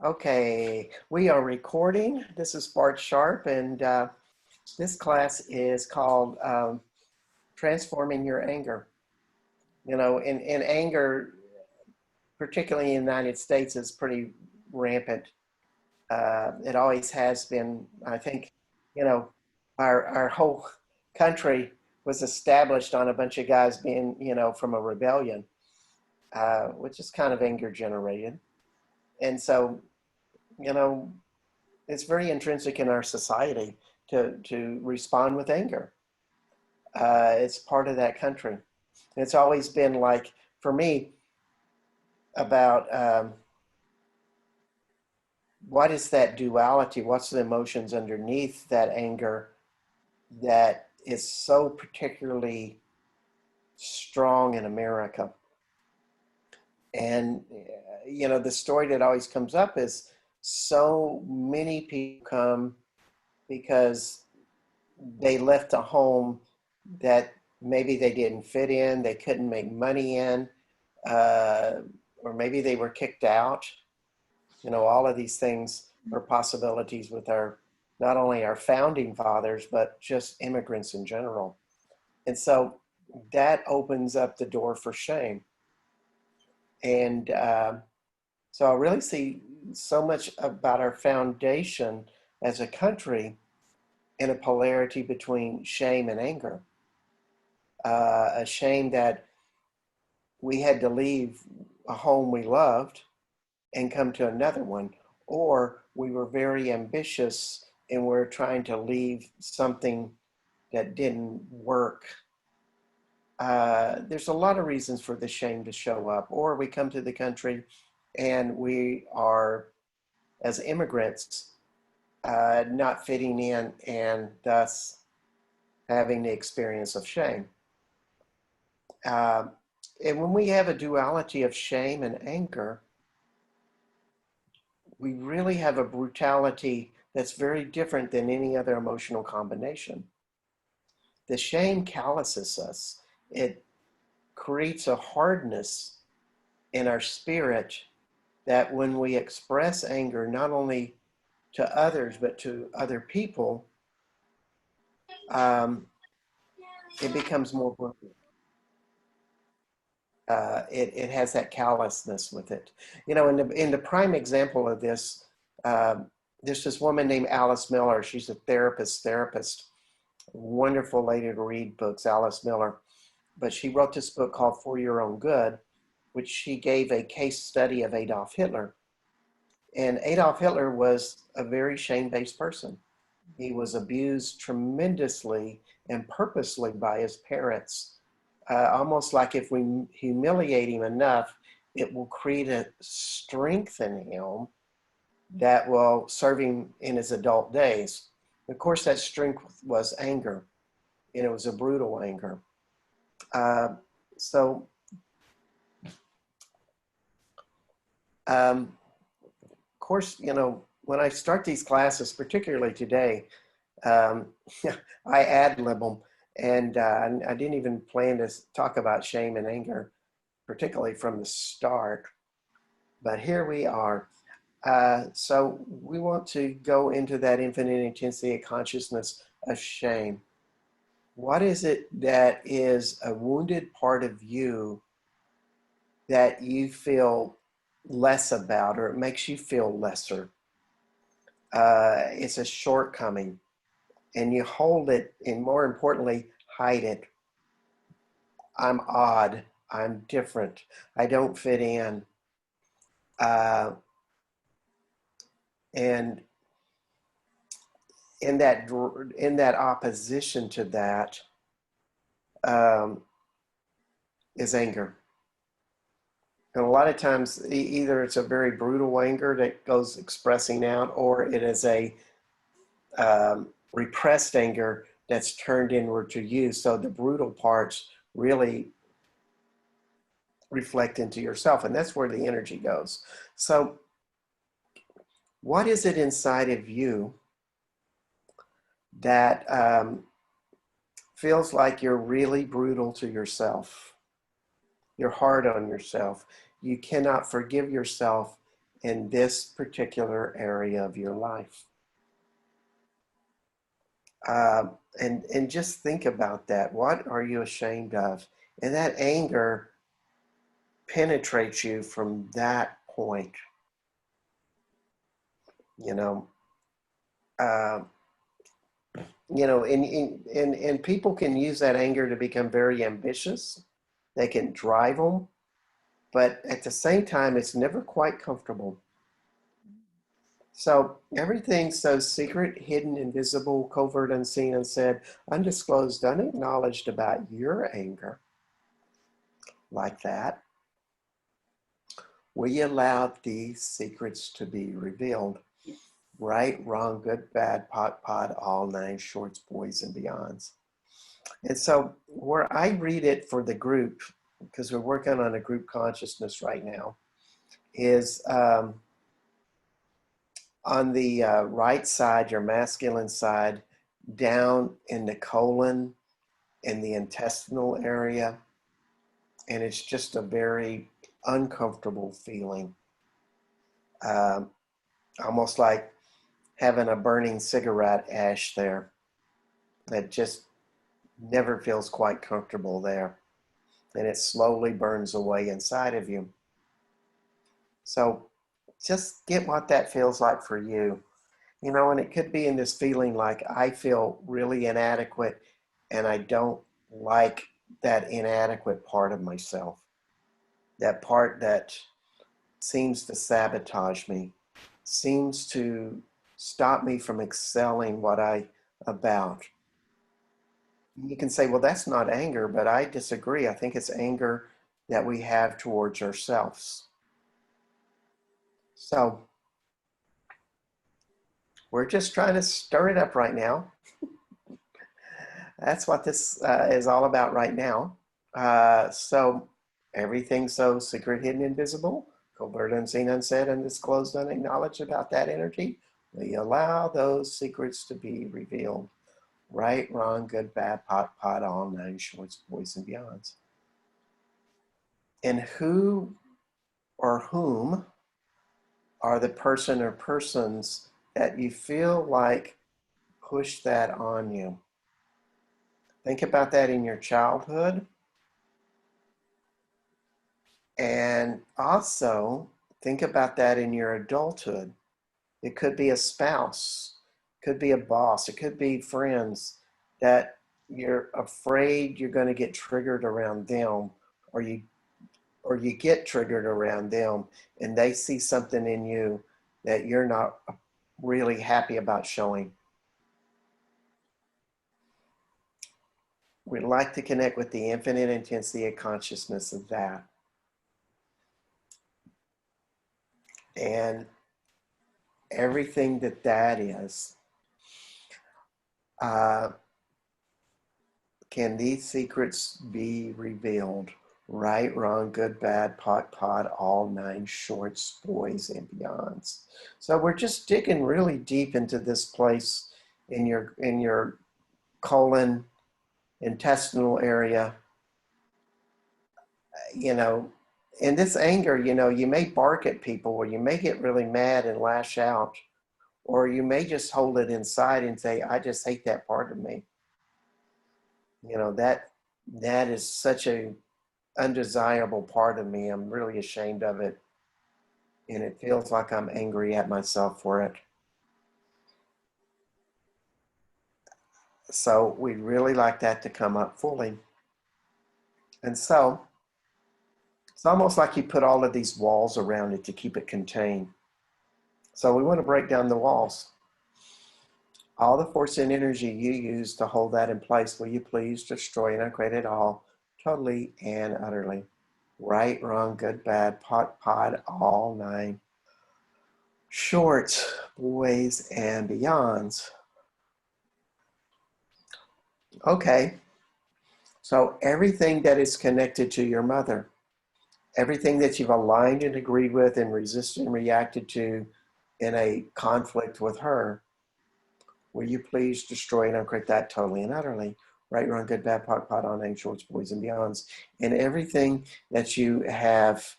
Okay, we are recording. This is Bart Sharp, and this class is called Transforming Your Anger. You know, in anger, particularly in the United States, is pretty rampant. It always has been. I think, you know, our whole country was established on a bunch of guys being, from a rebellion, which is kind of anger generated. And so, you know, it's very intrinsic in our society to respond with anger. It's part of that country. And it's always been like, for me, about what is that duality? What's the emotions underneath that anger that is so particularly strong in America? And, the story that always comes up is so many people come because they left a home that maybe they didn't fit in, they couldn't make money in, uh, or maybe they were kicked out. All of these things are possibilities with our, not only our founding fathers, but just immigrants in general. And so that opens up the door for shame. And so I really see so much about our foundation as a country in a polarity between shame and anger. A shame that we had to leave a home we loved and come to another one, or we were very ambitious and we're trying to leave something that didn't work. There's a lot of reasons for the shame to show up, or we come to the country and we are, as immigrants, not fitting in and thus having the experience of shame. Uh, and when we have a duality of shame and anger, we really have a brutality that's very different than any other emotional combination. The shame calluses us. It creates a hardness in our spirit that when we express anger, not only to others, but to other people, um, it becomes more brutal. It has that callousness with it. In the prime example of this, there's this woman named Alice Miller. She's a therapist, wonderful lady to read books, Alice Miller. But she wrote this book called For Your Own Good, which she gave a case study of Adolf Hitler. And Adolf Hitler was a very shame-based person. He was abused tremendously and purposely by his parents, almost like if we humiliate him enough, it will create a strength in him that will serve him in his adult days. Of course, that strength was anger, and it was a brutal anger. Uh, so, of course, when I start these classes, particularly today, um, I ad lib them, and I didn't even plan to talk about shame and anger, particularly from the start. But here we are. So we want to go into that infinite intensity of consciousness of shame. What is it that is a wounded part of you that you feel less about, or it makes you feel lesser? It's a shortcoming, and you hold it, and more importantly, hide it. I'm odd. I'm different. I don't fit in. Uh, and in that opposition to that um, is anger. And a lot of times, either it's a very brutal anger that goes expressing out, or it is a repressed anger that's turned inward to you. So the brutal parts really reflect into yourself, and that's where the energy goes. So, what is it inside of you that feels like you're really brutal to yourself? You're hard on yourself. You cannot forgive yourself, in this particular area of your life. And just think about that. What are you ashamed of? And that anger penetrates you from that point. You know, uh, and people can use that anger to become very ambitious. They can drive them, but at the same time, it's never quite comfortable. So everything's so secret, hidden, invisible, covert, unseen, unsaid, undisclosed, unacknowledged about your anger like that. We allow these secrets to be revealed. Right, wrong, good, bad, pot, all nine shorts, boys, and beyonds. And so where I read it for the group, because we're working on a group consciousness right now, is on the right side, your masculine side, down in the colon, in the intestinal area. And it's just a very uncomfortable feeling. Almost like having a burning cigarette ash there that just never feels quite comfortable there. And it slowly burns away inside of you. So just get what that feels like for you. And it could be in this feeling like I feel really inadequate and I don't like that inadequate part of myself. That part that seems to sabotage me, seems to stop me from excelling what I about. You can say, well, that's not anger, but I disagree. I think it's anger that we have towards ourselves. So we're just trying to stir it up right now. That's what this is all about right now. So everything so secret, hidden, invisible, covert, unseen, unsaid, undisclosed, unacknowledged about that energy, we allow those secrets to be revealed. Right, wrong, good, bad, pot, all nine shorts, boys, and beyonds. And who or whom are the person or persons that you feel like push that on you? Think about that in your childhood. And also think about that in your adulthood. It could be a spouse, could be a boss, it could be friends that you're afraid you're going to get triggered around them, or you get triggered around them and they see something in you that you're not really happy about showing. We'd like to connect with the infinite intensity of consciousness of that. And everything that is, can these secrets be revealed? Right, wrong, good, bad, pot, all nine shorts, boys, and beyonds. So we're just digging really deep into this place in your colon, intestinal area. In this anger, you may bark at people, or you may get really mad and lash out, or you may just hold it inside and say, I just hate that part of me. That is such a undesirable part of me. I'm really ashamed of it. And it feels like I'm angry at myself for it. So we'd really like that to come up fully. And so it's almost like you put all of these walls around it to keep it contained. So we want to break down the walls. All the force and energy you use to hold that in place, will you please destroy and uncreate it all, totally and utterly. Right, wrong, good, bad, pot, all nine shorts, boys, and beyonds. Okay, so everything that is connected to your mother, everything that you've aligned and agreed with and resisted and reacted to in a conflict with her, will you please destroy and uncreate that totally and utterly? Right, wrong, good, bad, pot, all nine shorts, boys, and beyonds. And everything that you have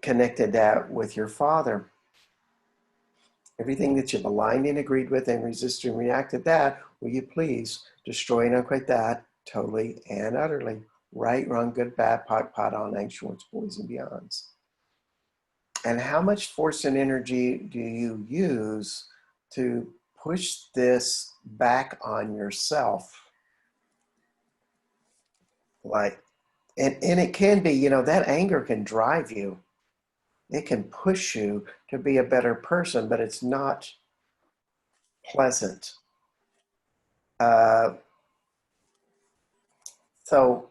connected that with your father. Everything that you've aligned and agreed with and resisted and reacted that, will you please destroy and uncreate that totally and utterly? Right, wrong, good, bad, pot, all nine shorts, boys and beyonds. And how much force and energy do you use to push this back on yourself? Like, and it can be, you know, that anger can drive you. It can push you to be a better person, but it's not pleasant. Uh, so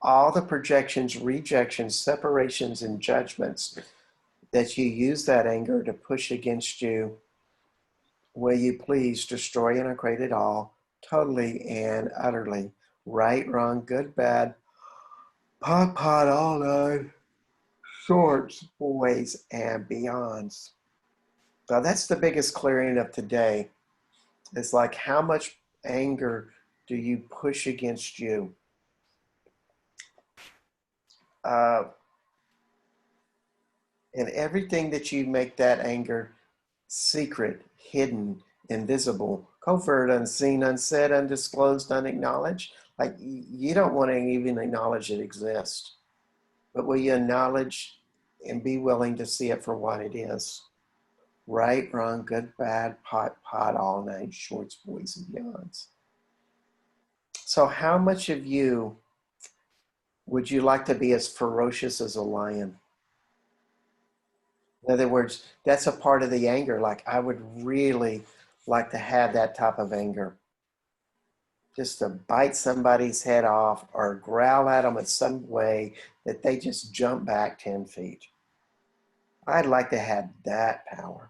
all the projections, rejections, separations, and judgments that you use that anger to push against you, will you please destroy and uncreate it all, totally and utterly? Right, wrong, good, bad, pot, all nine, shorts, boys, and beyonds. Now that's the biggest clearing of today. It's like, how much anger do you push against you? Uh, and everything that you make that anger secret, hidden, invisible, covert, unseen, unsaid, undisclosed, unacknowledged. Like, you don't want to even acknowledge it exists, but will you acknowledge and be willing to see it for what it is? Right, wrong, good, bad, pot, all nine shorts, boys and beyonds. So how much of you would you like to be as ferocious as a lion? In other words, that's a part of the anger. Like, I would really like to have that type of anger, just to bite somebody's head off or growl at them in some way that they just jump back 10 feet. I'd like to have that power.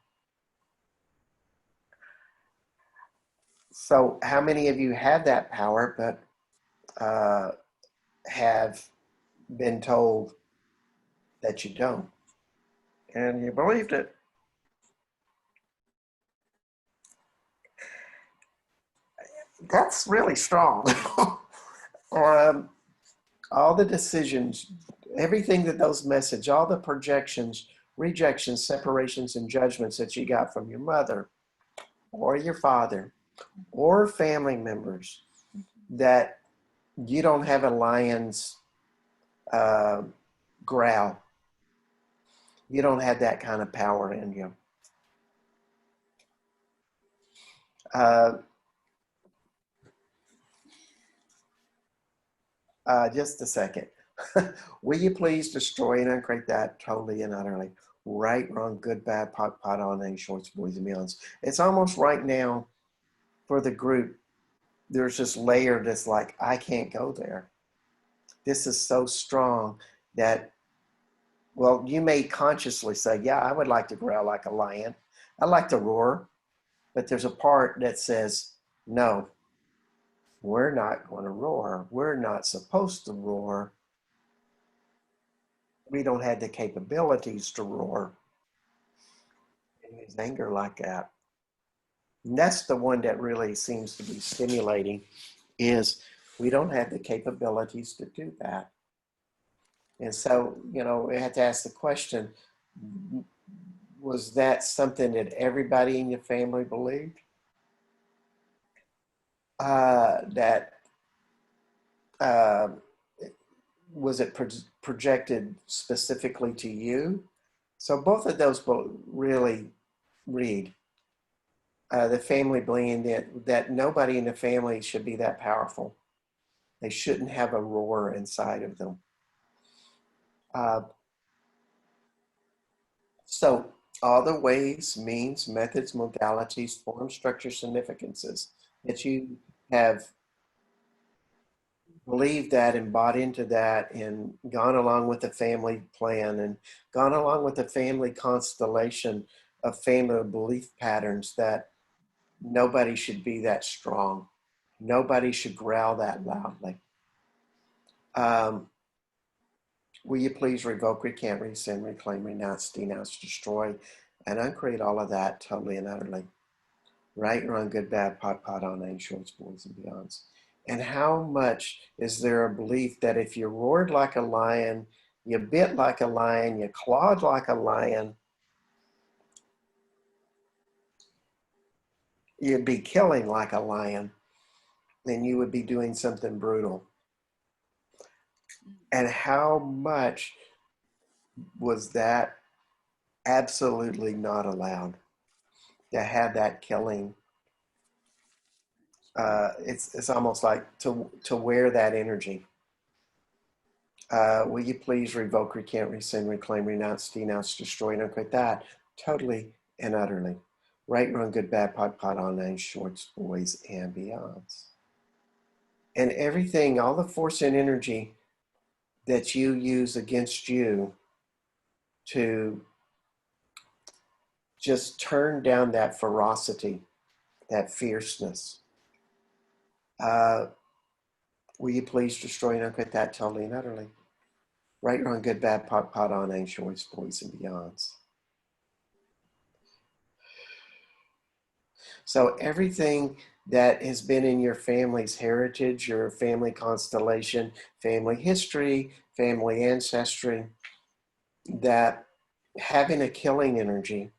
So how many of you have that power, but have been told that you don't? And you believed it. That's really strong. um, all the decisions, everything that those message, all the projections, rejections, separations, and judgments that you got from your mother or your father or family members, that you don't have a lion's uh, growl. You don't have that kind of power in you. Uh, just a second. Will you please destroy and uncreate that totally and utterly? Right, wrong, good, bad, pot, all nine shorts, boys and beyonds. It's almost right now for the group. There's this layer that's like, I can't go there. This is so strong that, well, you may consciously say, yeah, I would like to growl like a lion. I like to roar. But there's a part that says, no, we're not going to roar. We're not supposed to roar. We don't have the capabilities to roar and use anger like that. And that's the one that really seems to be stimulating, is we don't have the capabilities to do that. And so, you know, we had to ask the question, was that something that everybody in your family believed? That uh, was it projected specifically to you? So both of those really read. The family believing that nobody in the family should be that powerful. They shouldn't have a roar inside of them. Uh, so all the ways, means, methods, modalities, form, structure, significances that you have believed that and bought into that and gone along with the family plan and gone along with the family constellation of family belief patterns, that nobody should be that strong. Nobody should growl that loudly. Um, will you please revoke, recant, rescind, reclaim, renounce, denounce, destroy, and uncreate all of that totally and utterly? Right, wrong, good, bad, pot, all nine shorts, boys and beyonds. And how much is there a belief that if you roared like a lion, You bit like a lion, you clawed like a lion, you'd be killing like a lion, and you would be doing something brutal. And how much was that absolutely not allowed to have that killing? It's almost like to wear that energy. Will you please revoke, recant, rescind, reclaim, renounce, denounce, destroy, and unquit that totally and utterly. Right, wrong, good, bad, pot, all nine shorts, boys, and beyonds. And everything, all the force and energy that you use against you to just turn down that ferocity, that fierceness. Will you please destroy and unquit that totally and utterly? Right, wrong, good, bad, pot, all nine shorts, boys, and beyonds. So everything that has been in your family's heritage, your family constellation, family history, family ancestry, that having a killing energy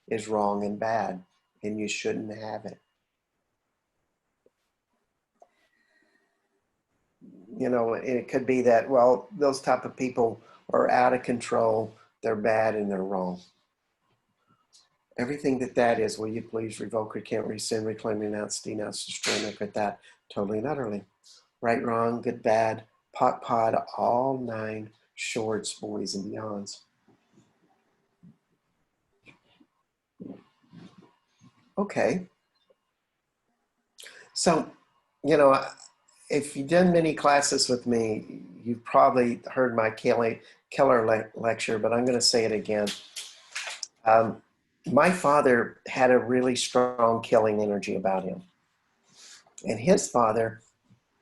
is wrong and bad, and you shouldn't have it. You know, it could be that, well, those type of people are out of control, they're bad, and they're wrong. Everything that is, will you please revoke, recant, rescind, reclaim, renounce, denounce, destroy, and unquit that totally and utterly. Right, wrong, good, bad, pod, all nine shorts, boys, and beyonds. Okay. So, you know, if you've done many classes with me, you've probably heard my killer lecture, but I'm going to say it again. My father had a really strong killing energy about him. And his father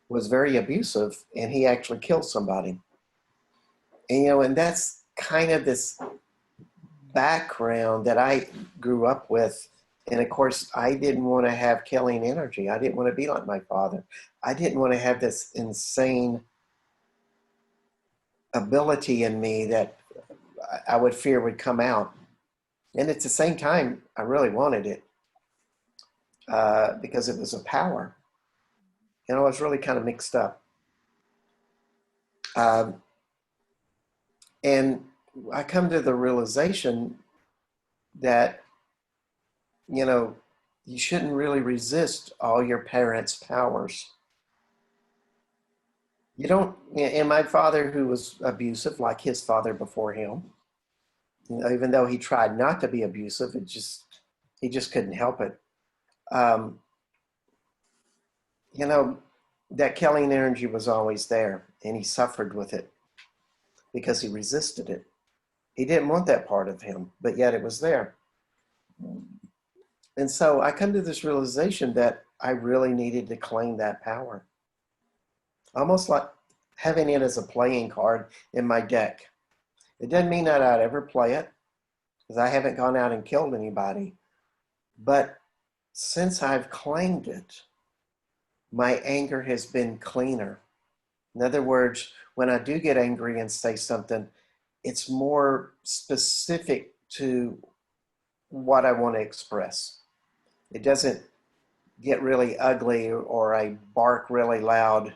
was very abusive, and he actually killed somebody. And, you know, and that's kind of this background that I grew up with. And of course, I didn't want to have killing energy. I didn't want to be like my father. I didn't want to have this insane ability in me that I would fear would come out. And at the same time, I really wanted it because it was a power. And I was really kind of mixed up. Um, and I come to the realization that, you know, you shouldn't really resist all your parents' powers. You don't, and my father, who was abusive, like his father before him, you know, even though he tried not to be abusive, he just couldn't help it. Um, you know, that killing energy was always there, and he suffered with it because he resisted it. He didn't want that part of him, but yet it was there. And so I come to this realization that I really needed to claim that power, almost like having it as a playing card in my deck. It doesn't mean that I'd ever play it because I haven't gone out and killed anybody. But since I've claimed it, my anger has been cleaner. In other words, when I do get angry and say something, it's more specific to what I want to express. It doesn't get really ugly or I bark really loud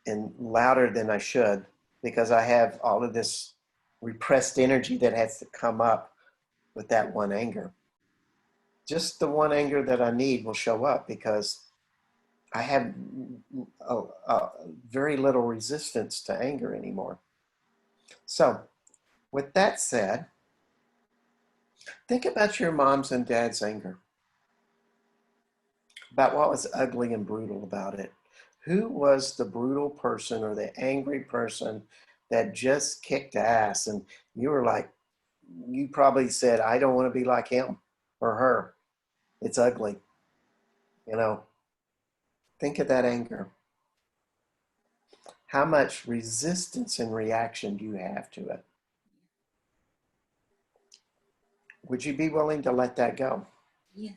and louder than I should because I have all of this repressed energy that has to come up with that one anger. Just the one anger that I need will show up because I have very little resistance to anger anymore. So, with that said, think about your mom's and dad's anger, about what was ugly and brutal about it. Who was the brutal person or the angry person that just kicked ass and you were like, you probably said, I don't want to be like him or her. It's ugly. You know, think of that anger. How much resistance and reaction do you have to it? Would you be willing to let that go? Yes.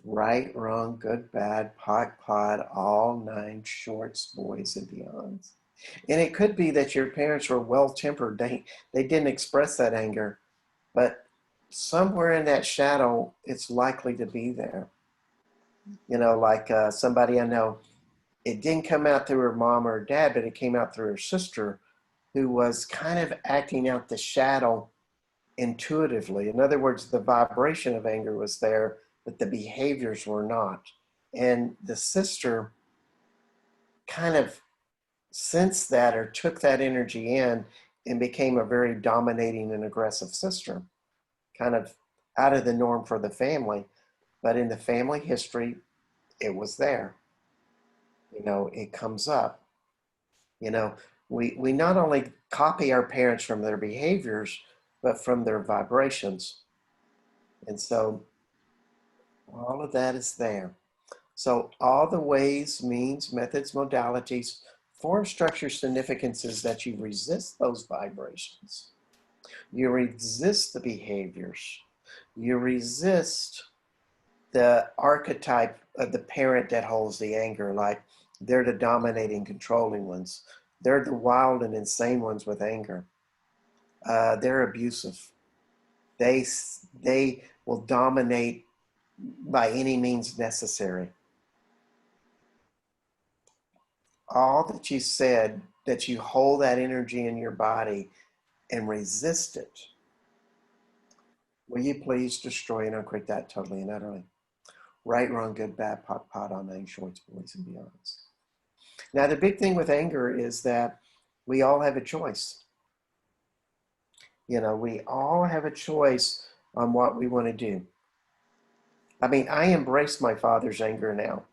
Right, wrong, good, bad, pot, all nine shorts, boys, and beyonds. And it could be that your parents were well-tempered. They didn't express that anger, but somewhere in that shadow, it's likely to be there. You know, like somebody I know, it didn't come out through her mom or her dad, but it came out through her sister, who was kind of acting out the shadow intuitively. In other words, the vibration of anger was there, but the behaviors were not. And the sister kind of sensed that or took that energy in and became a very dominating and aggressive sister, kind of out of the norm for the family. But in the family history, it was there. You know, it comes up. You know, we not only copy our parents from their behaviors, but from their vibrations. And so all of that is there. So all the ways, means, methods, modalities, form, structure, significances that you resist those vibrations. You resist the behaviors. You resist the archetype of the parent that holds the anger, like they're the dominating, controlling ones. They're the wild and insane ones with anger. They're abusive. They, they will dominate by any means necessary. All that you said, that you hold that energy in your body and resist it, will you please destroy and uncreate that totally and utterly? Right, wrong, good, bad, pot, pot, on nine shorts, boys and beyonds. Now, the big thing with anger is that we all have a choice. You know, we all have a choice on what we want to do. I mean, I embrace my father's anger now.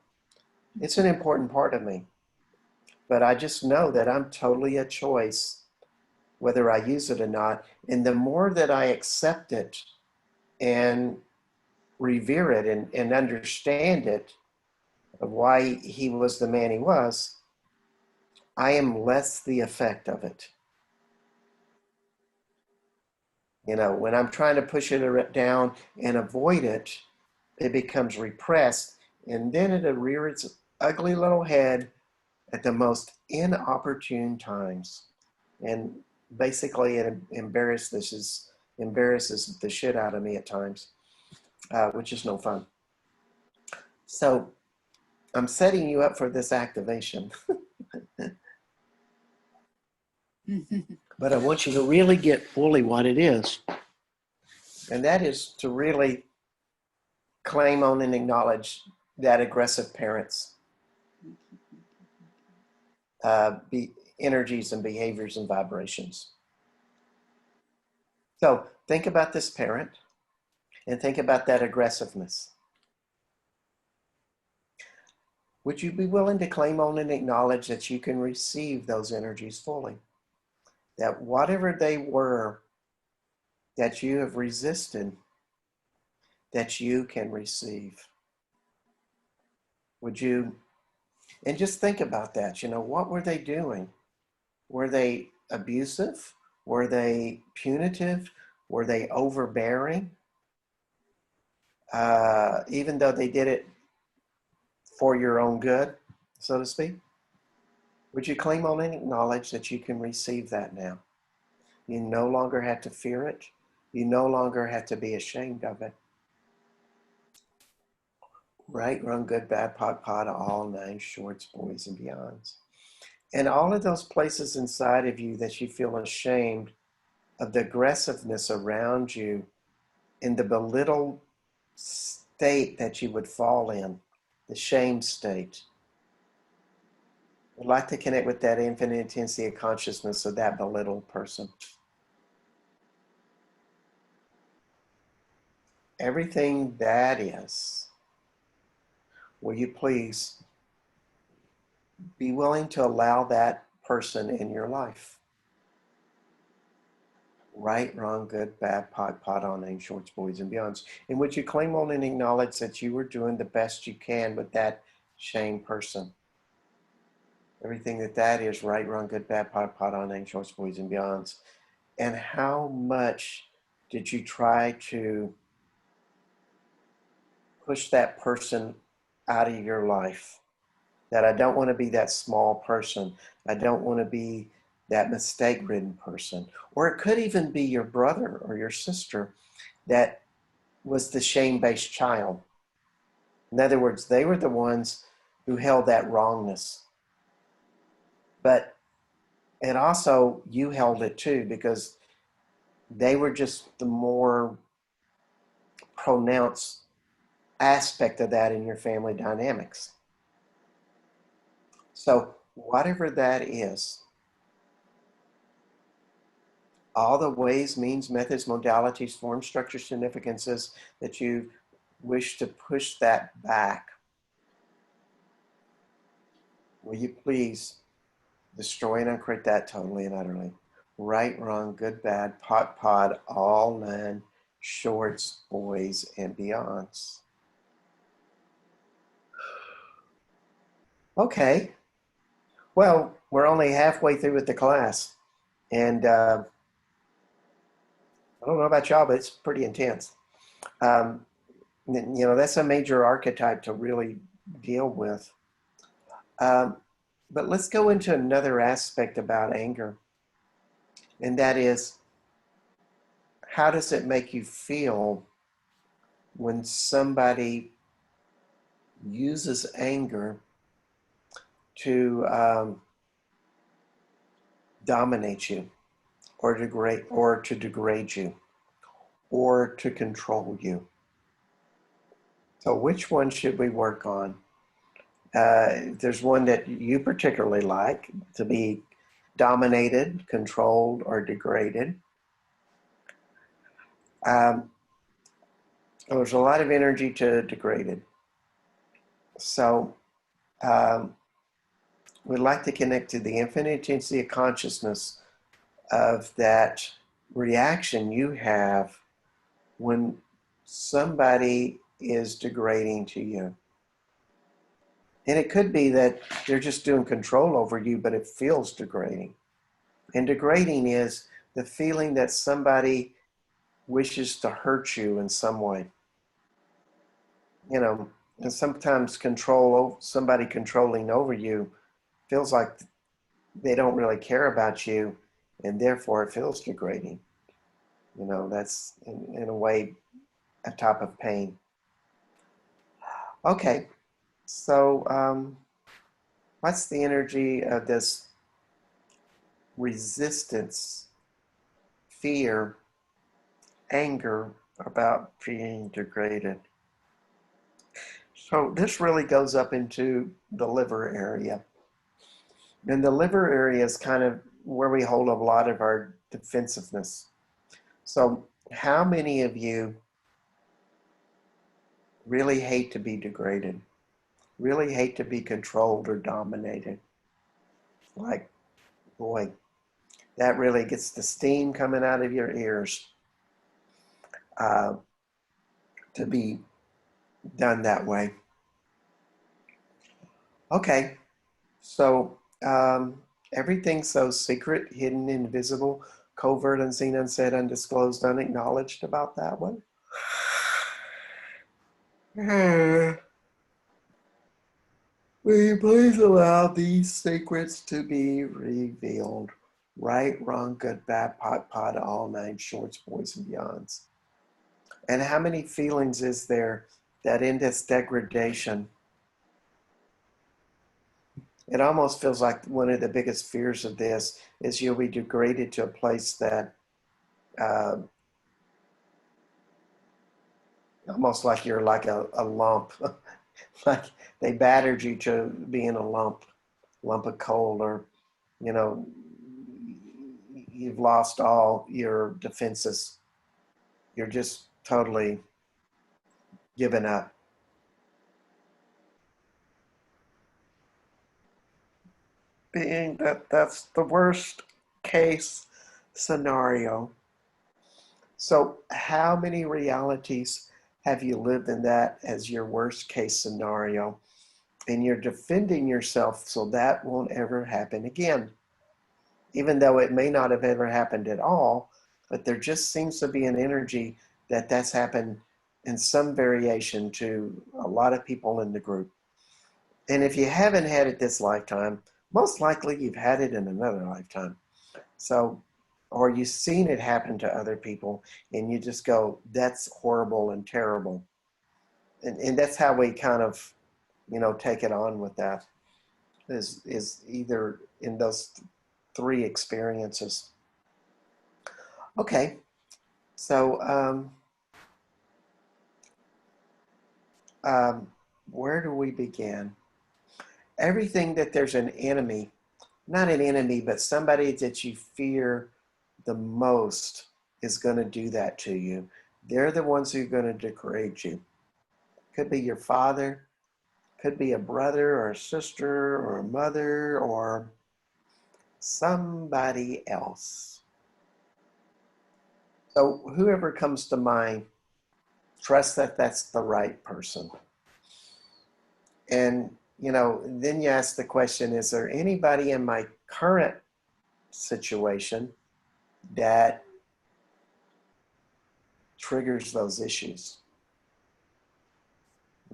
It's an important part of me. But I just know that I'm totally a choice, whether I use it or not. And the more that I accept it and revere it and understand it, of why he was the man he was, I am less the effect of it. You know, when I'm trying to push it down and avoid it, it becomes repressed, and then it rears its ugly little head at the most inopportune times. And basically, it embarrasses the shit out of me at times, which is no fun. So I'm setting you up for this activation. But I want you to really get fully what it is. And that is to really claim on and acknowledge that aggressive parents, energies and behaviors and vibrations. So think about this parent and think about that aggressiveness. Would you be willing to claim on and acknowledge that you can receive those energies fully? That whatever they were that you have resisted, that you can receive. Would you, and just think about that, you know, what were they doing? Were they abusive? Were they punitive? Were they overbearing? Even though they did it for your own good, so to speak? Would you claim on and acknowledge that you can receive that now? You no longer have to fear it. You no longer have to be ashamed of it. Right, wrong, good, bad, pot, pot, all nine shorts, boys and beyonds. And all of those places inside of you that you feel ashamed of the aggressiveness around you in the belittled state that you would fall in, the shame state. I'd like to connect with that infinite intensity of consciousness of that belittled person. Everything that is, will you please be willing to allow that person in your life? Right, wrong, good, bad, pot, pot, on, name, shorts, boys, and beyonds. And would you claim on and acknowledge that you were doing the best you can with that shame person? Everything that is, right, wrong, good, bad, pot, pot, on, name, shorts, boys, and beyonds. And how much did you try to push that person out of your life? that I don't want to be that small person. I don't want to be that mistake-ridden person. Or it could even be your brother or your sister that was the shame-based child. In other words, they were the ones who held that wrongness. But it also, you held it too, because they were just the more pronounced aspect of that in your family dynamics. So whatever that is, all the ways, means, methods, modalities, form, structure, significances that you wish to push that back, will you please destroy and uncreate that totally and utterly? Right, wrong, good, bad, pot, pod, all nine, shorts, boys, and beyonds. Okay, well, we're only halfway through with the class, and I don't know about y'all, but it's pretty intense. Um, that's a major archetype to really deal with. Um, but let's go into another aspect about anger, and that is, how does it make you feel when somebody uses anger to dominate you, or to degrade you, or to control you? So which one should we work on? There's one that you particularly like, to be dominated, controlled, or degraded. There's a lot of energy to degraded. So we'd like to connect to the infinite intensity of consciousness of that reaction you have when somebody is degrading to you. And it could be that they're just doing control over you, but it feels degrading. And degrading is the feeling that somebody wishes to hurt you in some way. And sometimes somebody controlling over you feels like they don't really care about you, and therefore it feels degrading. That's in a way a type of pain. Okay, so what's the energy of this resistance, fear, anger about being degraded? So this really goes up into the liver area. And the liver area is kind of where we hold a lot of our defensiveness. So how many of you really hate to be degraded? Really hate to be controlled or dominated? Like, boy, that really gets the steam coming out of your ears to be done that way. Okay, so everything's so secret, hidden, invisible, covert, unseen, unsaid, undisclosed, unacknowledged about that one. Will you please allow these secrets to be revealed? Right, wrong, good, bad, pot, pot, all nine, shorts, boys, and beyonds. And how many feelings is there that in this degradation, it almost feels like one of the biggest fears of this is you'll be degraded to a place that almost like you're like a lump, like they battered you to being a lump of coal, or, you've lost all your defenses. You're just totally given up. Being that's the worst case scenario. So how many realities have you lived in that as your worst case scenario? And you're defending yourself so that won't ever happen again. Even though it may not have ever happened at all, but there just seems to be an energy that that's happened in some variation to a lot of people in the group. And if you haven't had it this lifetime, most likely you've had it in another lifetime. So, or you've seen it happen to other people and you just go, that's horrible and terrible. And that's how we kind of, take it on with that is either in those three experiences. Okay. So, um, where do we begin? Everything that there's an enemy, not an enemy, but somebody that you fear the most is going to do that to you. They're the ones who are going to degrade you. Could be your father, could be a brother or a sister or a mother or somebody else. So whoever comes to mind, trust that that's the right person. And, then you ask the question, is there anybody in my current situation that triggers those issues?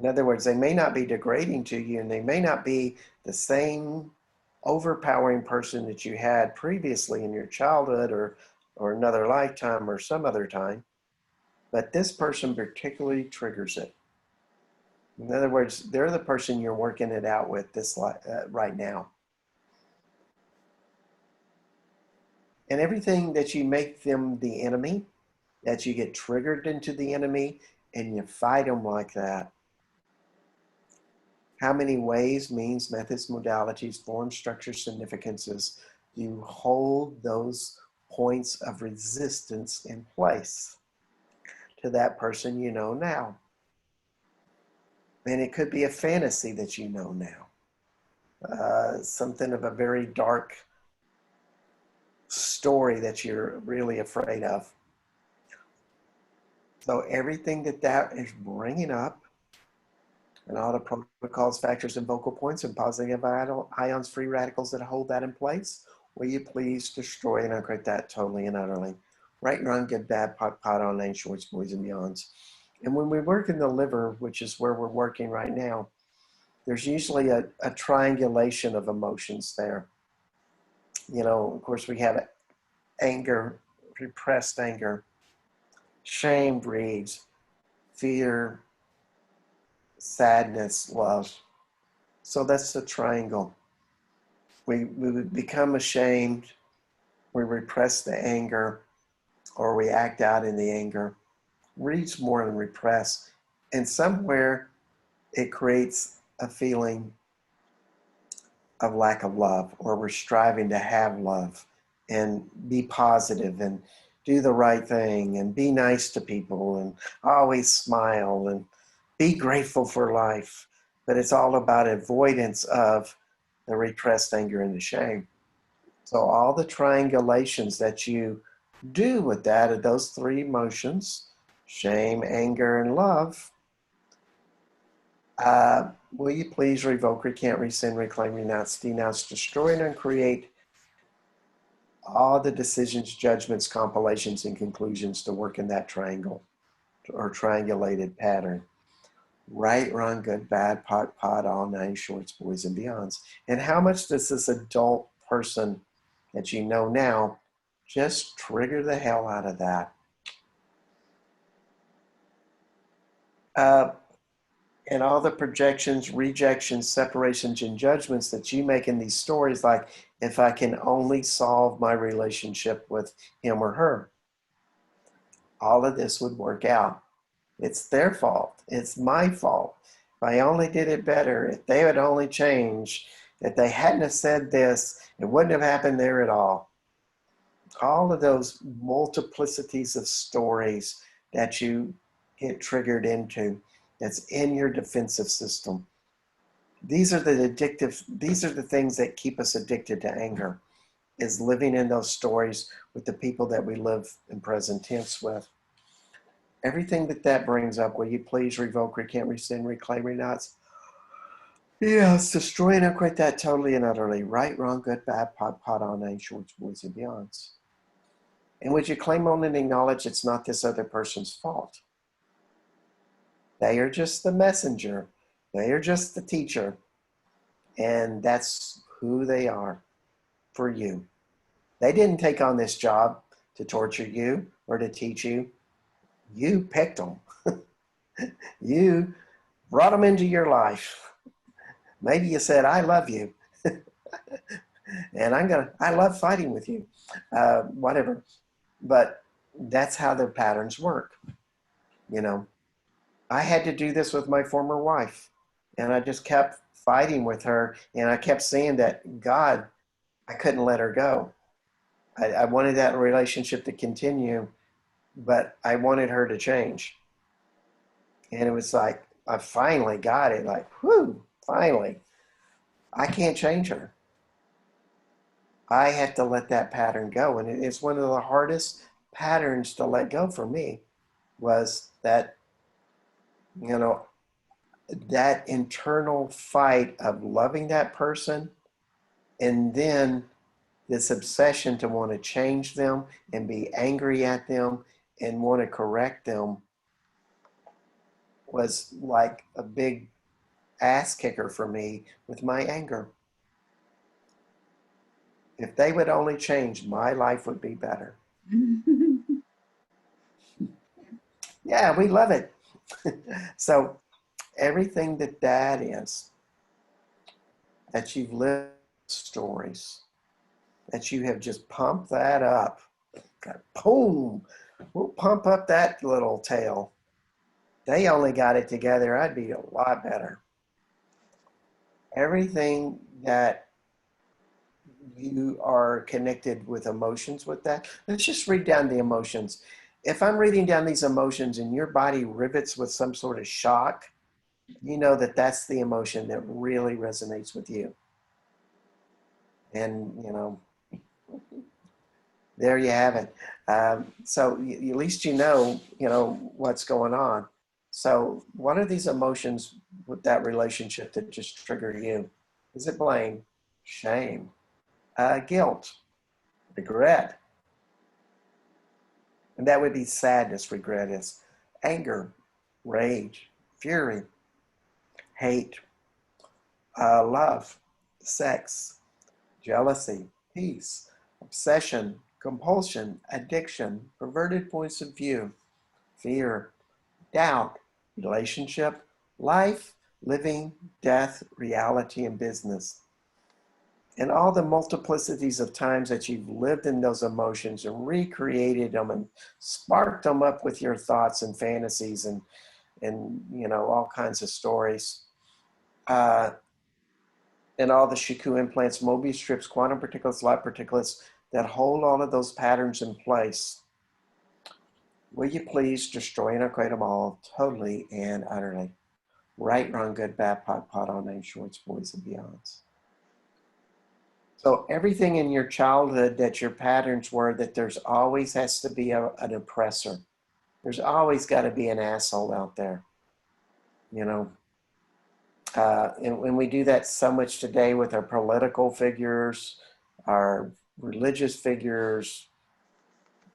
In other words, they may not be degrading to you and they may not be the same overpowering person that you had previously in your childhood or another lifetime or some other time, but this person particularly triggers it. In other words, they're the person you're working it out with right now. And everything that you make them the enemy, that you get triggered into the enemy and you fight them like that. How many ways, means, methods, modalities, forms, structures, significances do you hold those points of resistance in place to that person you know now? And it could be a fantasy that you know now, something of a very dark story that you're really afraid of. So everything that is bringing up, and all the protocols, factors, and vocal points and positive ions, free radicals that hold that in place, will you please destroy and uncreate that totally and utterly? Right, wrong, good, bad, pot, on, lane, shorts, boys, and beyonds. And when we work in the liver, which is where we're working right now, there's usually a triangulation of emotions there. Of course, we have anger, repressed anger, shame breeds, fear, sadness, love. So that's the triangle. We become ashamed, we repress the anger, or we act out in the anger. Reads more than repress. And somewhere it creates a feeling of lack of love, or we're striving to have love and be positive and do the right thing and be nice to people and always smile and be grateful for life. But it's all about avoidance of the repressed anger and the shame. So all the triangulations that you do with that, of those three emotions, shame, anger, and love, will you please revoke, recant, rescind, reclaim, renounce, denounce, destroy, and uncreate all the decisions, judgments, compilations, and conclusions to work in that triangle or triangulated pattern. Right, wrong, good, bad, pot, all nine shorts, boys, and beyonds. And how much does this adult person that you know now just trigger the hell out of that? And all the projections, rejections, separations, and judgments that you make in these stories, like, if I can only solve my relationship with him or her, all of this would work out. It's their fault. It's my fault. If I only did it better, if they would only change, if they hadn't have said this, it wouldn't have happened there at all. All of those multiplicities of stories that you get triggered into, that's in your defensive system. These are the things that keep us addicted to anger, is living in those stories with the people that we live in present tense with. Everything that brings up, will you please revoke, recant, rescind, reclaim, renounce? Yes, destroy and uncreate that totally and utterly. Right, wrong, good, bad, pot, on, nine shorts, boys, and beyonds. And would you claim on and acknowledge it's not this other person's fault? They are just the messenger. They are just the teacher. And that's who they are for you. They didn't take on this job to torture you or to teach you. You picked them. You brought them into your life. Maybe you said, I love you. And I love fighting with you. Whatever. But that's how the patterns work. You know, I had to do this with my former wife. And I just kept fighting with her. And I kept seeing that God, I couldn't let her go. I wanted that relationship to continue, but I wanted her to change. And it was like, I finally got it. Like, whew, finally. I can't change her. I have to let that pattern go. And it's one of the hardest patterns to let go for me was that, you know, that internal fight of loving that person and then this obsession to want to change them and be angry at them and want to correct them was like a big ass kicker for me with my anger. If they would only change, my life would be better. Yeah, we love it. So everything that is, that you've lived stories, that you have just pumped that up, boom, we'll pump up that little tail. They only got it together, I'd be a lot better. Everything that you are connected with emotions with that. Let's just read down the emotions. If I'm reading down these emotions and your body rivets with some sort of shock, you know that that's the emotion that really resonates with you. And, you know, there you have it. So at least you know what's going on. So what are these emotions with that relationship that just trigger you? Is it blame, shame, guilt, regret? And that would be sadness. Regret is anger, rage, fury, hate, love, sex, jealousy, peace, obsession, compulsion, addiction, perverted points of view, fear, doubt, relationship, life, living, death, reality, and business. And all the multiplicities of times that you've lived in those emotions and recreated them and sparked them up with your thoughts and fantasies and all kinds of stories. And all the Shiku implants, Mobius strips, quantum particles, light particulates that hold all of those patterns in place. Will you please destroy and equate them all totally and utterly? Right, wrong, good, bad, pot, all names, shorts, boys, and beyonds. So everything in your childhood that your patterns were that there's always has to be an oppressor. There's always got to be an asshole out there, you know. And when we do that so much today with our political figures, our religious figures,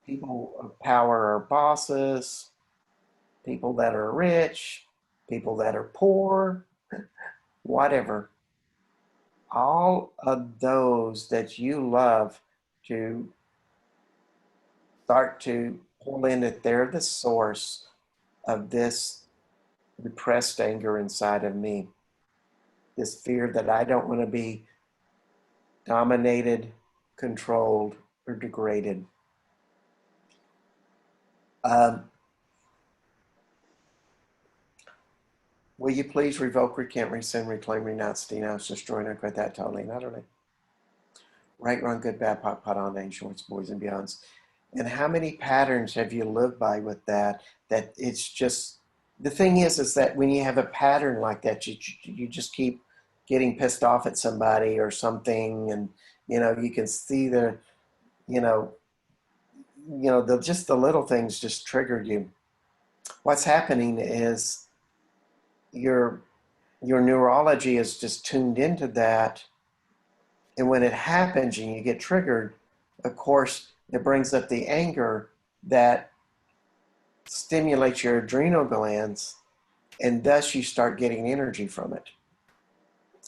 people of power are bosses, people that are rich, people that are poor, whatever. All of those that you love to start to pull in that they're the source of this repressed anger inside of me. This fear that I don't want to be dominated, controlled, or degraded. Will you please revoke, recant, rescind, reclaim, renounce, denounce, destroy, and quit that totally and utterly? Right, wrong, good, bad, pot, all names, shorts, boys, and beyonds. And how many patterns have you lived by with that? That it's just, the thing is that when you have a pattern like that, you just keep getting pissed off at somebody or something, and you can see just the little things just trigger you. What's happening is your neurology is just tuned into that, and when it happens and you get triggered, of course, it brings up the anger that stimulates your adrenal glands, and thus you start getting energy from it.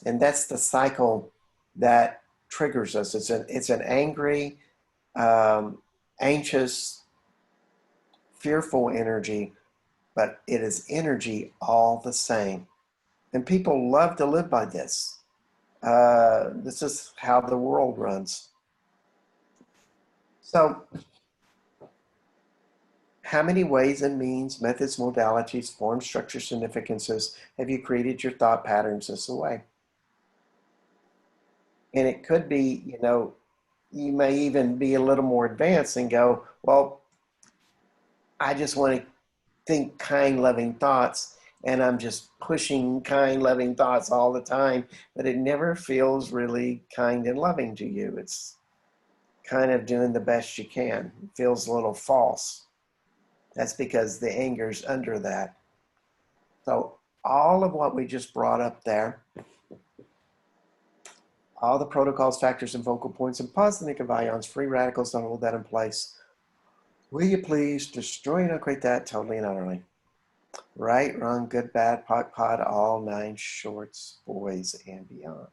And that's the cycle that triggers us. It's an angry, anxious, fearful energy, but it is energy all the same. And people love to live by this. This is how the world runs. So, how many ways and means, methods, modalities, forms, structures, significances have you created your thought patterns this way? And it could be, you may even be a little more advanced and go, well, I just want to think kind, loving thoughts, and I'm just pushing kind, loving thoughts all the time, but it never feels really kind and loving to you. It's kind of doing the best you can. It feels a little false. That's because the anger's under that. So all of what we just brought up there, all the protocols, factors, and focal points, and positive negative ions, free radicals, don't hold that in place. Will you please destroy and uncreate that totally and utterly? Right, wrong, good, bad, pod, all 9 shorts, boys, and beyonds.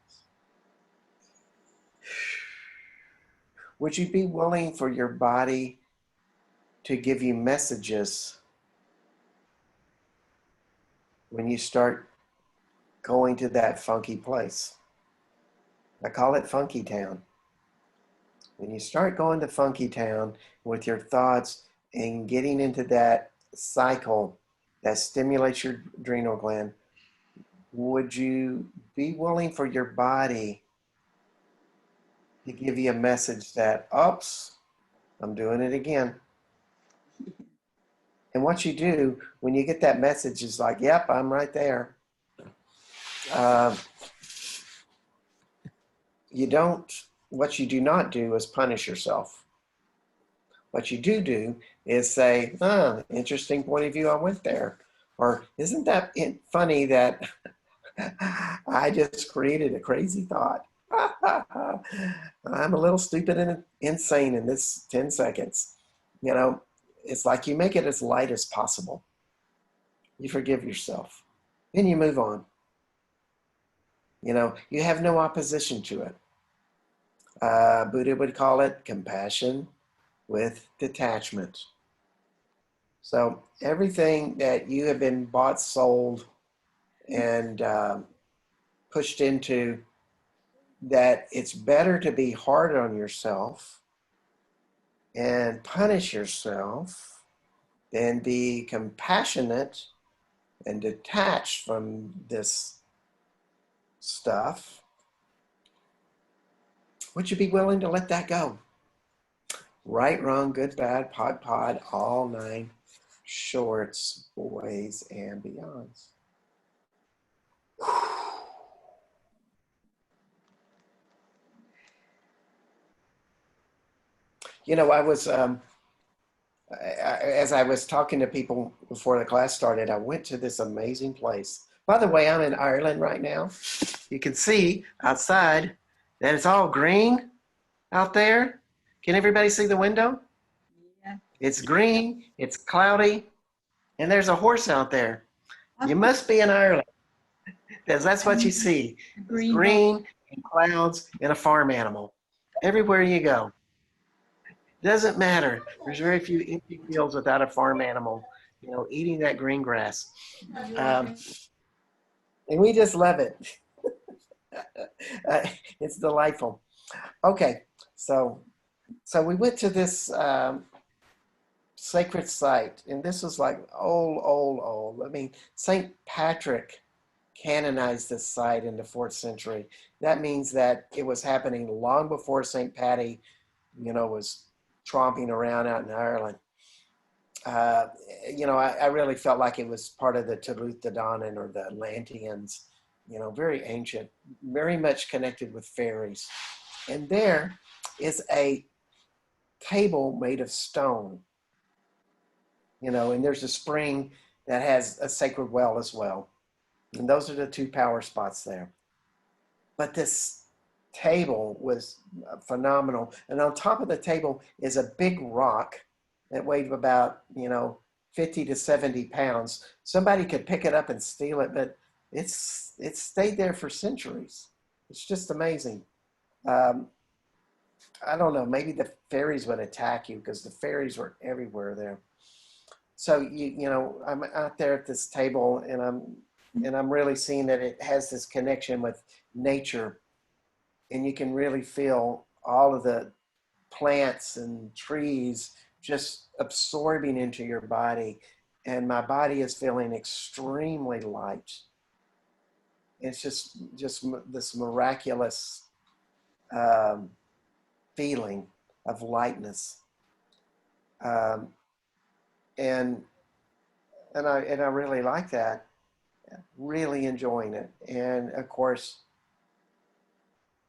Would you be willing for your body to give you messages when you start going to that funky place? I call it Funky Town. When you start going to Funky Town with your thoughts and getting into that cycle that stimulates your adrenal gland, would you be willing for your body to give you a message that, oops, I'm doing it again? And what you do when you get that message is like, yep, I'm right there. What you do not do is punish yourself. What you do is say, interesting point of view, I went there. Or isn't that funny that I just created a crazy thought? I'm a little stupid and insane in this 10 seconds. It's like you make it as light as possible. You forgive yourself. Then you move on. You have no opposition to it. Buddha would call it compassion with detachment. So everything that you have been bought, sold, and pushed into, that it's better to be hard on yourself and punish yourself than be compassionate and detached from this stuff. Would you be willing to let that go? Right, wrong, good, bad, pod, all 9 shorts, boys, and beyonds. I was, as I was talking to people before the class started, I went to this amazing place. By the way, I'm in Ireland right now. You can see outside that it's all green out there. Can everybody see the window? Yeah. It's green, it's cloudy, and there's a horse out there. You must be in Ireland, because that's what you see. Green and clouds and a farm animal. Everywhere you go. Doesn't matter. There's very few empty fields without a farm animal, eating that green grass. And we just love it. It's delightful. Okay, so we went to this sacred site, and this was like old. I mean, St. Patrick canonized this site in the 4th century. That means that it was happening long before St. Patty, was tromping around out in Ireland. I really felt like it was part of the Tuatha Dé Danann or the Atlanteans, very ancient, very much connected with fairies. And there is a table made of stone, and there's a spring that has a sacred well as well. And those are the 2 power spots there. But this table was phenomenal. And on top of the table is a big rock that weighed about, 50 to 70 pounds. Somebody could pick it up and steal it, but it's stayed there for centuries. It's just amazing. Um, I don't know. Maybe the fairies would attack you because the fairies were everywhere there. So I'm out there at this table, and I'm really seeing that it has this connection with nature, and you can really feel all of the plants and trees just absorbing into your body, and my body is feeling extremely light. It's just this miraculous um, feeling of lightness, um, and and I really like that. Really enjoying it, and of course,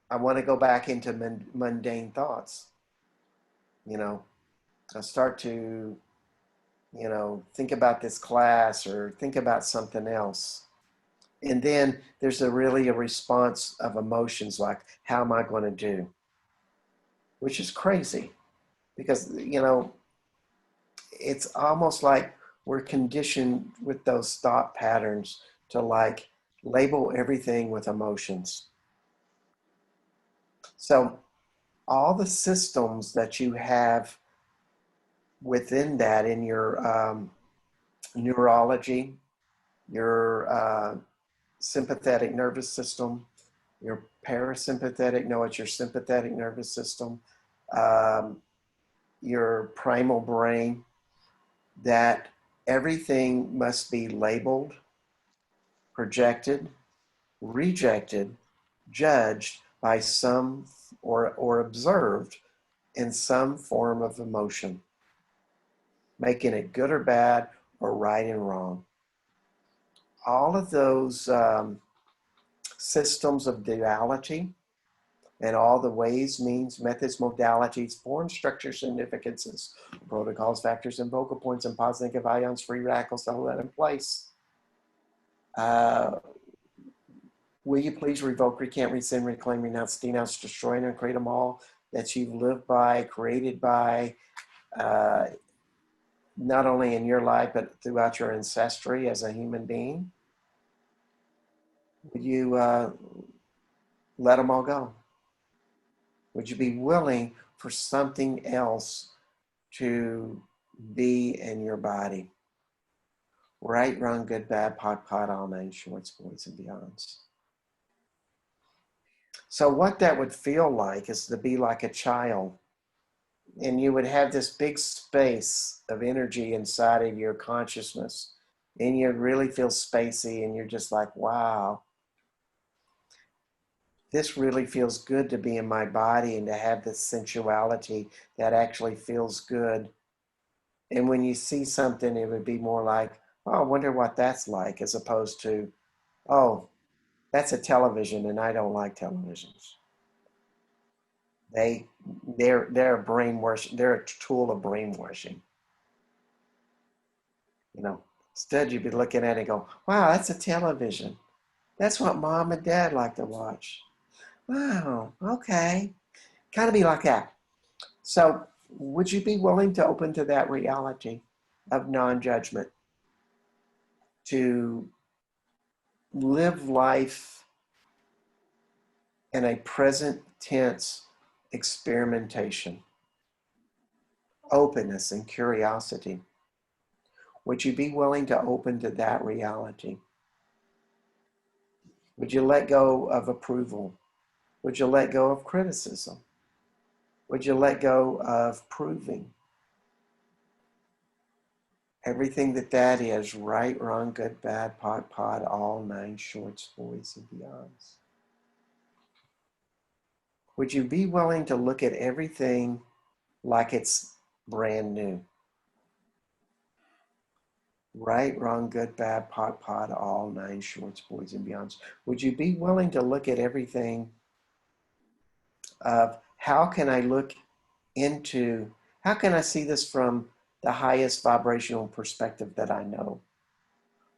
I want to go back into mundane thoughts. You know, I start to think about this class or think about something else. And then there's a response of emotions like, how am I going to do? Which is crazy because, it's almost like we're conditioned with those thought patterns to like label everything with emotions. So all the systems that you have within that in your neurology, your sympathetic nervous system, your parasympathetic, no, it's your sympathetic nervous system, um, your primal brain, that everything must be labeled, projected, rejected, judged by some or observed in some form of emotion, making it good or bad or right and wrong. All of those systems of duality and all the ways, means, methods, modalities, form, structure, significances, protocols, factors, and focal points, and positive negative ions, free radicals to hold that in place. Uh, will you please revoke, recant, rescind, reclaim, renounce, denounce, destroy, and create them all that you've lived by, created by, uh, not only in your life, but throughout your ancestry as a human being? Would you let them all go? Would you be willing for something else to be in your body? Right, wrong, good, bad, pot, all nine shorts, boys, and beyonds. So what that would feel like is to be like a child, and you would have this big space of energy inside of your consciousness, and you'd really feel spacey, and you're just like, wow, this really feels good to be in my body and to have this sensuality that actually feels good. And when you see something, it would be more like, oh, I wonder what that's like, as opposed to, oh, that's a television and I don't like televisions. They they're brainwashing, they're a tool of brainwashing. Instead you'd be looking at it and go, wow, that's a television. That's what mom and dad like to watch. Wow, okay. Kind of be like that. So would you be willing to open to that reality of non-judgment, to live life in a present tense experimentation, openness and curiosity? Would you be willing to open to that reality? Would you let go of approval? Would you let go of criticism? Would you let go of proving? Everything that is, right, wrong, good, bad, pot, all nine shorts, boys, and beyonds. Would you be willing to look at everything like it's brand new? Right, wrong, good, bad, pot, all nine shorts, boys, and beyonds. Would you be willing to look at everything of how can I look into, how can I see this from the highest vibrational perspective that I know?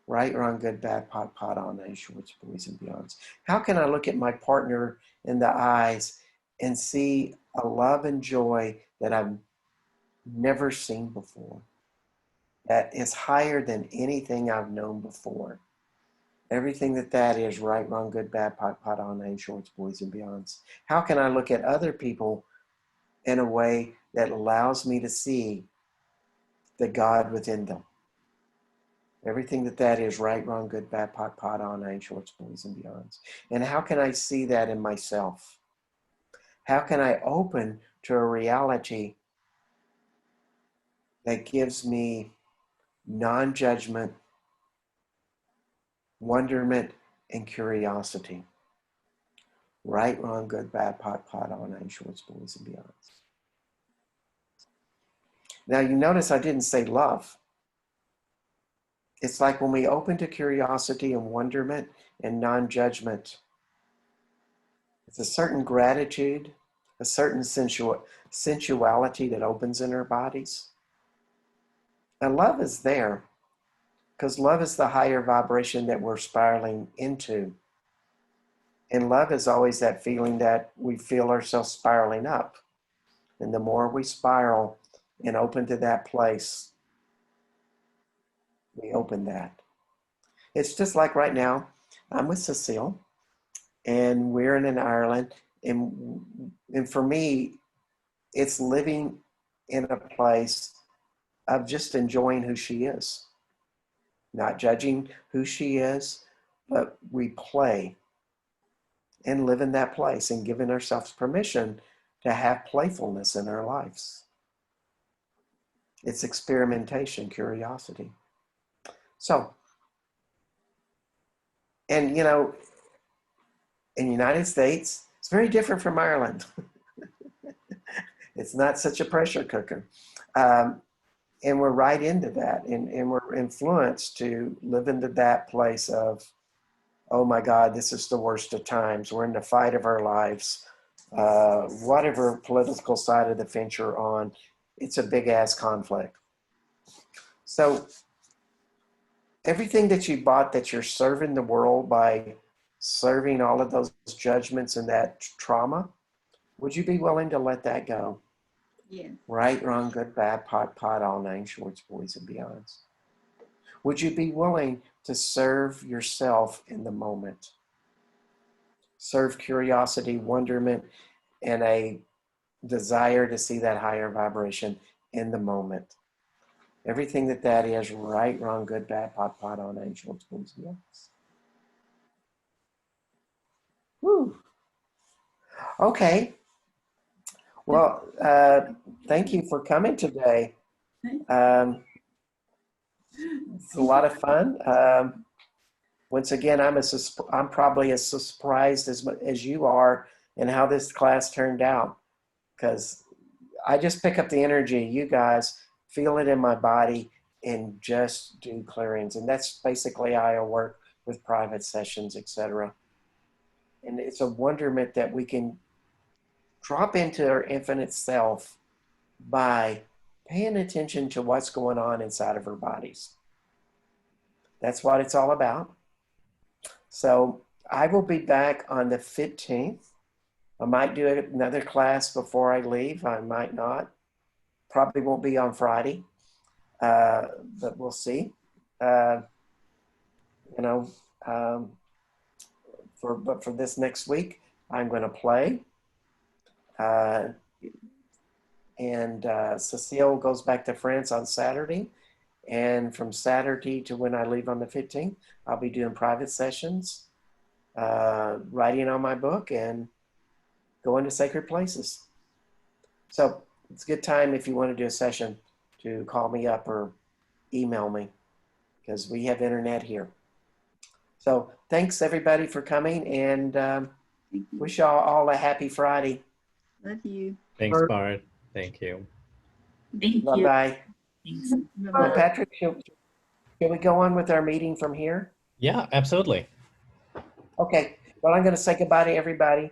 Right, wrong, good, bad, pot, all nine shorts, boys, and beyonds. How can I look at my partner in the eyes and see a love and joy that I've never seen before, that is higher than anything I've known before? Everything that is, right, wrong, good, bad, pot, on, name, shorts, boys, and beyonds. How can I look at other people in a way that allows me to see the God within them? Everything that is, right, wrong, good, bad, pot, on, name, shorts, boys, and beyonds. And how can I see that in myself? How can I open to a reality that gives me non-judgment, wonderment, and curiosity? Right, wrong, good, bad, pot, on, nine shorts, boys, and beyonds. Now you notice I didn't say love. It's like when we open to curiosity and wonderment and non-judgment, it's a certain gratitude, a certain sensuality that opens in our bodies. And love is there because love is the higher vibration that we're spiraling into. And love is always that feeling that we feel ourselves spiraling up. And the more we spiral and open to that place, we open that. It's just like right now, I'm with Cecile, and we're in Ireland. And for me, it's living in a place of just enjoying who she is, not judging who she is, but we play and live in that place and giving ourselves permission to have playfulness in our lives. It's experimentation, curiosity. So, and you know, in the United States, it's very different from Ireland. It's not such a pressure cooker. And we're right into that. And we're influenced to live into that place of, oh my God, this is the worst of times. We're in the fight of our lives. Whatever political side of the fence you're on, it's a big ass conflict. So everything that you bought that you're serving the world by serving all of those judgments and that trauma, would you be willing to let that go? Yes. Right, wrong, good, bad, pot, all nine shorts, boys, and beyonds. Would you be willing to serve yourself in the moment? Serve curiosity, wonderment, and a desire to see that higher vibration in the moment. Everything that is, right, wrong, good, bad, pot, all nine shorts, boys, and beyonds. Woo. Okay. Well, thank you for coming today. It's a lot of fun. Once again, I'm probably as surprised as you are in how this class turned out, because I just pick up the energy. You guys feel it in my body and just do clearings, and that's basically how I work with private sessions, etc. And it's a wonderment that we can drop into our infinite self by paying attention to what's going on inside of our bodies. That's what it's all about. So I will be back on the 15th. I might do another class before I leave. I might not. Probably won't be on Friday, but we'll see. But for this next week, I'm going to play. And Cecile goes back to France on Saturday. And from Saturday to when I leave on the 15th, I'll be doing private sessions, writing on my book, and going to sacred places. So it's a good time if you want to do a session to call me up or email me, because we have internet here. So thanks everybody for coming, and wish y'all all a happy Friday. Love you. Thanks, Bart. Thank you. Thank you. Bye-bye. Thanks. Well, Patrick, shall we go on with our meeting from here? Yeah, absolutely. Okay. Well, I'm going to say goodbye to everybody.